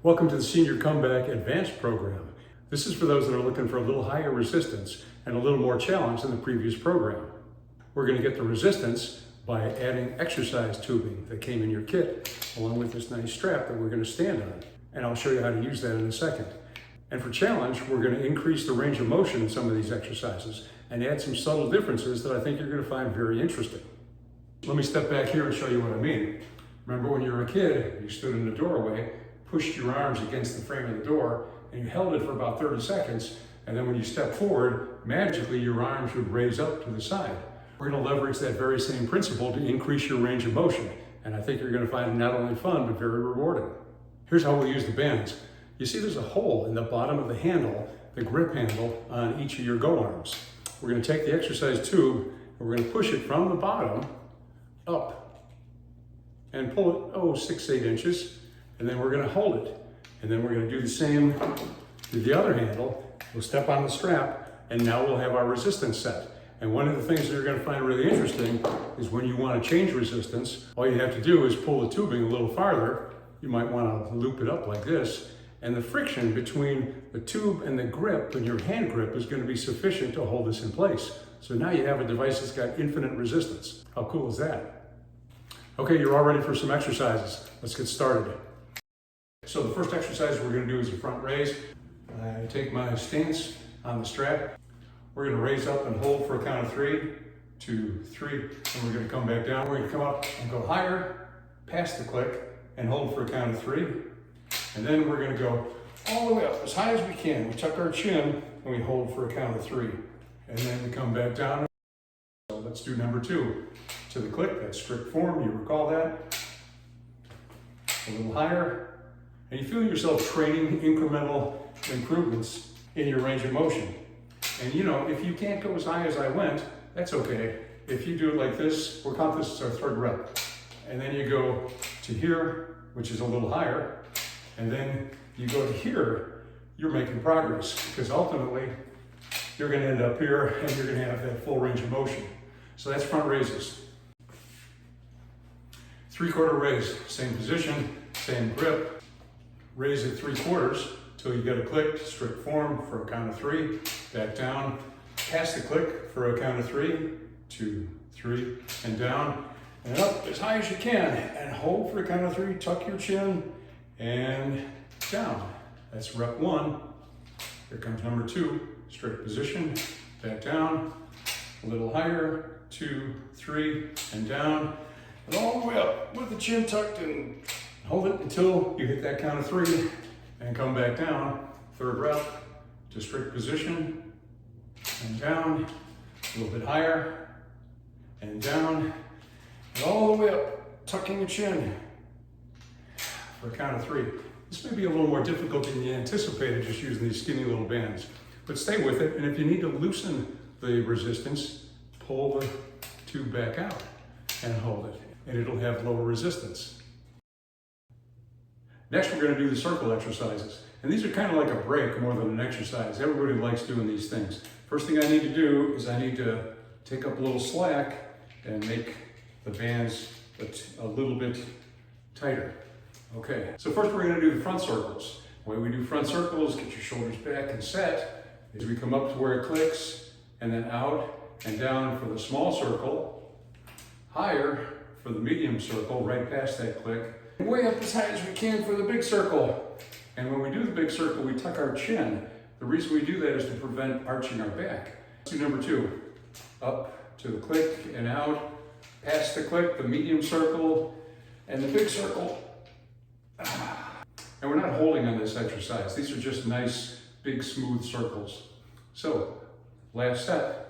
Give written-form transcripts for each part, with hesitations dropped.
Welcome to the Senior Comeback Advanced program. This is for those that are looking for a little higher resistance and a little more challenge than the previous program. We're going to get the resistance by adding exercise tubing that came in your kit, along with this nice strap that we're going to stand on. And I'll show you how to use that in a second. And for challenge, we're going to increase the range of motion in some of these exercises and add some subtle differences that I think you're going to find very interesting. Let me step back here and show you what I mean. Remember when you were a kid, you stood in the doorway, pushed your arms against the frame of the door, and you held it for about 30 seconds, and then when you step forward, magically your arms would raise up to the side. We're going to leverage that very same principle to increase your range of motion, and I think you're going to find it not only fun, but very rewarding. Here's how we'll use the bands. You see there's a hole in the bottom of the handle, the grip handle, on each of your go arms. We're going to take the exercise tube, and we're going to push it from the bottom up and pull it, 6-8 inches, and then we're going to hold it. And then we're going to do the same to the other handle. We'll step on the strap, and now we'll have our resistance set. And one of the things that you're going to find really interesting is when you want to change resistance, all you have to do is pull the tubing a little farther. You might want to loop it up like this, and the friction between the tube and the grip and your hand grip is going to be sufficient to hold this in place. So now you have a device that's got infinite resistance. How cool is that? Okay, you're all ready for some exercises. Let's get started. So the first exercise we're going to do is a front raise. I take my stance on the strap. We're going to raise up and hold for a count of 3, 2, 3, and we're going to come back down. We're going to come up and go higher, past the click, and hold for a count of 3. And then we're going to go all the way up, as high as we can. We tuck our chin, and we hold for a count of 3. And then we come back down. So let's do number 2. To the click, that's strict form, you recall that. A little higher, and you feel yourself training incremental improvements in your range of motion. And you know, if you can't go as high as I went, that's okay. If you do it like this, we'll count this as our third rep. And then you go to here, which is a little higher, and then you go to here, you're making progress, because ultimately, you're gonna end up here, and you're gonna have that full range of motion. So that's front raises. 3/4 raise, same position, same grip. Raise it 3/4 till you get a click, strict form for a count of 3. Back down, past the click for a count of 3, 2, 3, and down. And up as high as you can, and hold for a count of 3, tuck your chin, and down. That's rep 1. Here comes number 2, strict position, back down, a little higher, 2, 3, and down. And all the way up with the chin tucked, and hold it until you hit that count of 3 and come back down. Third rep to strict position and down, a little bit higher and down, and all the way up, tucking the chin for a count of 3. This may be a little more difficult than you anticipated just using these skinny little bands, but stay with it. And if you need to loosen the resistance, pull the tube back out and hold it, and it'll have lower resistance. Next, we're going to do the circle exercises. And these are kind of like a break more than an exercise. Everybody likes doing these things. First thing I need to do is I need to take up a little slack and make the bands a little bit tighter. Okay, so first we're going to do the front circles. The way we do front circles, get your shoulders back and set, is we come up to where it clicks, and then out and down for the small circle, higher for the medium circle, right past that click, and way up as high as we can for the big circle. And when we do the big circle, we tuck our chin. The reason we do that is to prevent arching our back. Let's do number 2. Up to the click and out, past the click, the medium circle, and the big circle. And we're not holding on this exercise. These are just nice, big, smooth circles. So, last step.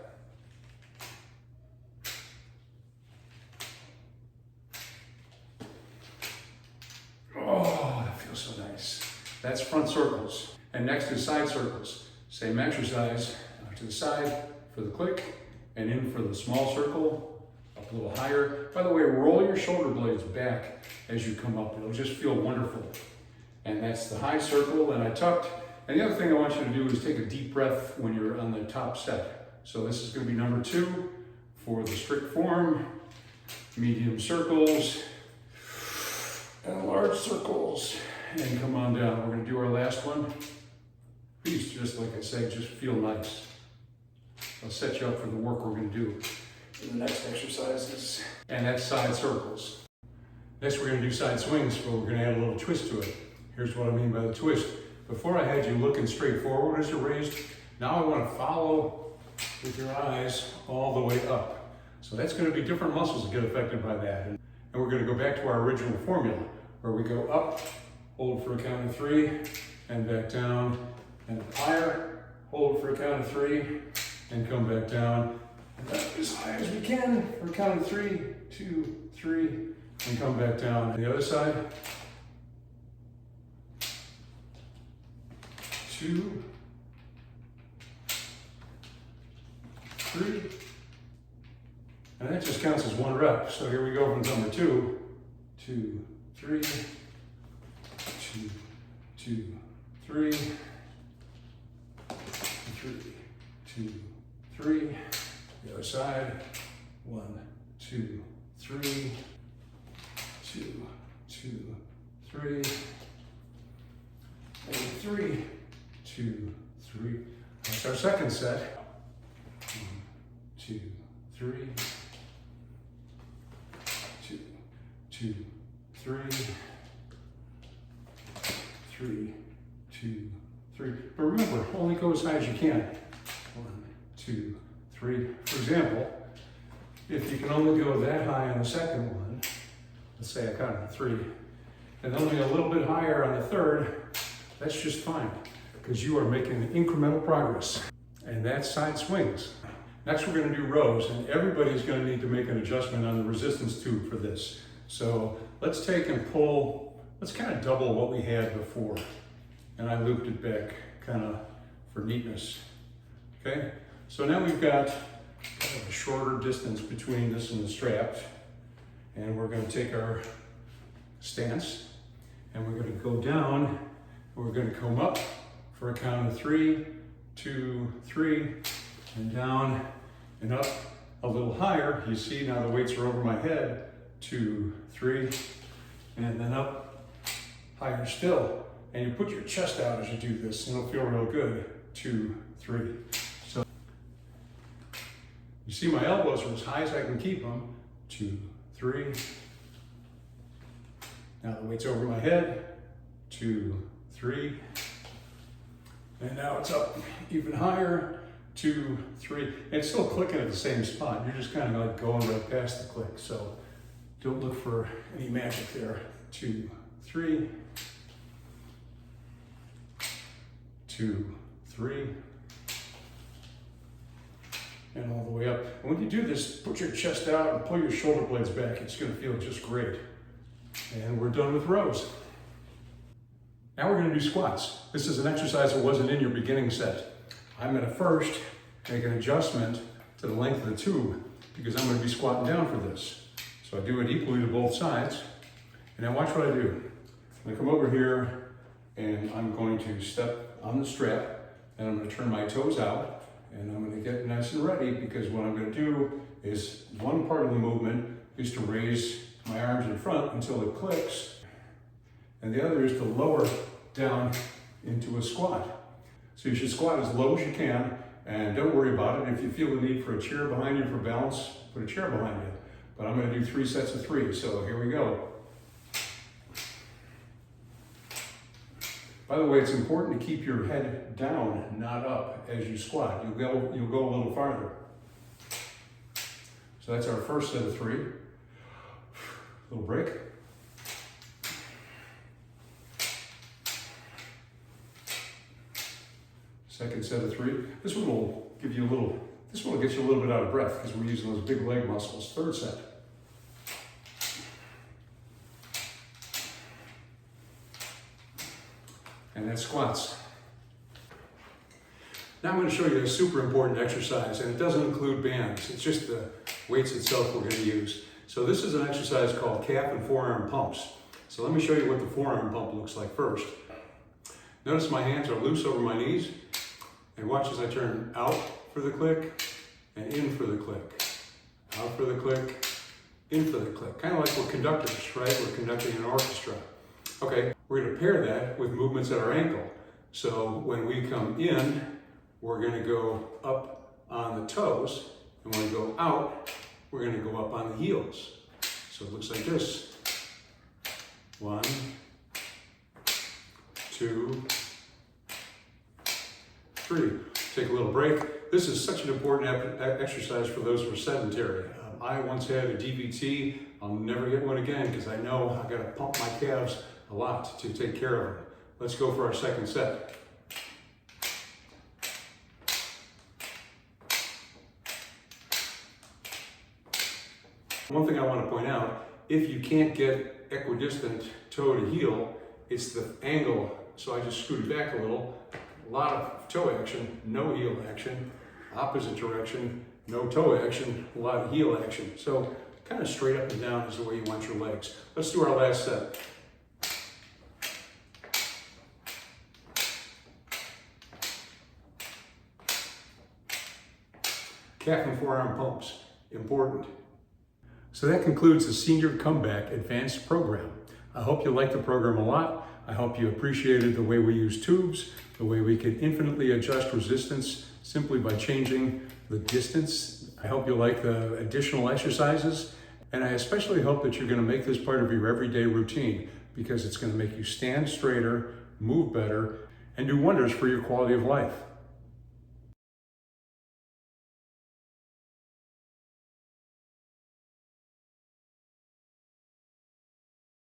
So nice. That's front circles. And next is side circles. Same exercise, to the side for the click, and in for the small circle, up a little higher. By the way, roll your shoulder blades back as you come up. It'll just feel wonderful. And that's the high circle, and I tucked. And the other thing I want you to do is take a deep breath when you're on the top set. So this is going to be number 2 for the strict form, medium circles, and large circles. and come on down. We're going to do our last one. Please, just like I said, just feel nice. I'll set you up for the work we're going to do in the next exercises. And that's side circles. Next we're going to do side swings, but we're going to add a little twist to it. Here's what I mean by the twist. Before I had you looking straight forward as you're raised, now I want to follow with your eyes all the way up. So that's going to be different muscles that get affected by that. And we're going to go back to our original formula, where we go up, hold for a count of 3, and back down, and up higher, hold for a count of 3, and come back down, and up as high as we can for a count of 3, 2, 3, and come back down. On the other side, 2, 3, and that just counts as 1 rep. So here we go from number 2, 2, 3, 2, 2, 3, 3, 2, 3. The other side, 1, 2, 3, 2, 2, 3, and 3, 2, 3. That's our second set. 1, 2, 3, 2, 2, 3, 3, 2, 3. But remember, only go as high as you can. 1, 2, 3. For example, if you can only go that high on the second one, let's say I counted 3, and only a little bit higher on the third, that's just fine, because you are making incremental progress. And that's side swings. Next, we're going to do rows, and everybody's going to need to make an adjustment on the resistance tube for this. So let's take and pull, let's kind of double what we had before. And I looped it back kind of for neatness. Okay, so now we've got kind of a shorter distance between this and the strap. And we're going to take our stance, and we're going to go down, and we're going to come up for a count of 3, 2, 3, and down and up a little higher. You see now the weights are over my head. 2, 3, and then up higher still. And you put your chest out as you do this, and it'll feel real good. 2, 3. So you see my elbows are as high as I can keep them. 2, 3. Now the weight's over my head. 2, 3. And now it's up even higher. 2, 3. And it's still clicking at the same spot. You're just kind of like going right past the click. So don't look for any magic there. 2, 3. 2, 3. And all the way up. And when you do this, put your chest out and pull your shoulder blades back. It's going to feel just great. And we're done with rows. Now we're going to do squats. This is an exercise that wasn't in your beginning set. I'm going to first make an adjustment to the length of the tube because I'm going to be squatting down for this. So I do it equally to both sides. And now watch what I do. I'm going to come over here and I'm going to step on the strap and I'm going to turn my toes out and I'm going to get nice and ready because what I'm going to do is one part of the movement is to raise my arms in front until it clicks, and the other is to lower down into a squat. So you should squat as low as you can, and don't worry about it. If you feel the need for a chair behind you for balance, put a chair behind you. But I'm going to do 3 sets of 3, so here we go. By the way, it's important to keep your head down, not up, as you squat. You'll go a little farther. So that's our first set of 3. Little break. Second set of 3. This one will give you a little, this one will get you a little bit out of breath because we're using those big leg muscles. Third set. And that's squats. Now I'm going to show you a super important exercise, and it doesn't include bands. It's just the weights itself we're going to use. So this is an exercise called calf and forearm pumps. So let me show you what the forearm pump looks like first. Notice my hands are loose over my knees, and watch as I turn out for the click and in for the click. Out for the click, in for the click. Kind of like we're conductors, right? We're conducting an orchestra. Okay, We're going to pair that with movements at our ankle. So when we come in, we're going to go up on the toes, and when we go out, we're going to go up on the heels. So it looks like this. 1, 2, 3. Take a little break. This is such an important exercise for those who are sedentary. I once had a DVT. I'll never get one again because I know I've got to pump my calves a lot to take care of them. Let's go for our second set. One thing I want to point out, if you can't get equidistant toe to heel, it's the angle. So I just scooted back a little. A lot of toe action, no heel action. Opposite direction, no toe action, a lot of heel action. So kind of straight up and down is the way you want your legs. Let's do our last set. Calf and forearm pumps, important. So that concludes the Senior Comeback Advanced program. I hope you liked the program a lot. I hope you appreciated the way we use tubes, the way we can infinitely adjust resistance simply by changing the distance. I hope you like the additional exercises, and I especially hope that you're going to make this part of your everyday routine because it's going to make you stand straighter, move better, and do wonders for your quality of life.